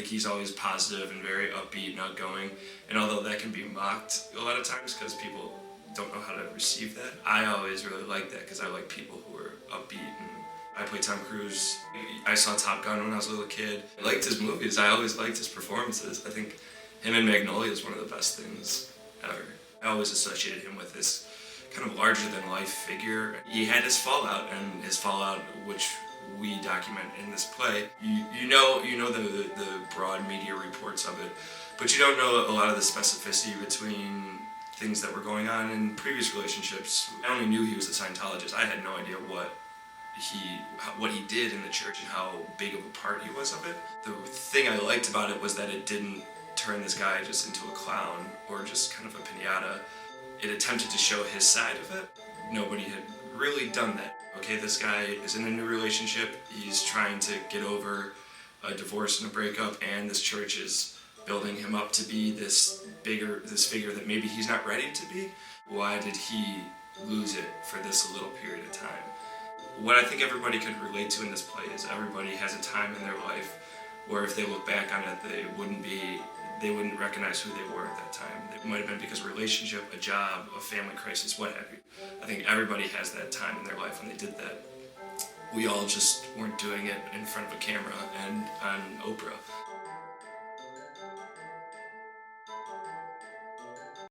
think he's always positive and very upbeat and outgoing. And although that can be mocked a lot of times because people don't know how to receive that, I always really like that because I like people who are upbeat. And I play Tom Cruise. I saw Top Gun when I was a little kid. I liked his movies. I always liked his performances. I think him in Magnolia is one of the best things ever. I always associated him with this kind of larger-than-life figure. He had his fallout, and his fallout, which we document in this play, you know the broad media reports of it, but you don't know a lot of the specificity between things that were going on in previous relationships. I only knew he was a Scientologist. I had no idea what he did in the church and how big of a part he was of it. The thing I liked about it was that it didn't turn this guy just into a clown or just kind of a piñata. It attempted to show his side of it. Nobody had really done that. Okay, this guy is in a new relationship. He's trying to get over a divorce and a breakup, and this church is building him up to be this figure that maybe he's not ready to be. Why did he lose it for this little period of time? What I think everybody could relate to in this play is everybody has a time in their life where if they look back on it, they wouldn't recognize who they were at that time. It might have been because of a relationship, a job, a family crisis, what have you. I think everybody has that time in their life when they did that. We all just weren't doing it in front of a camera and on Oprah.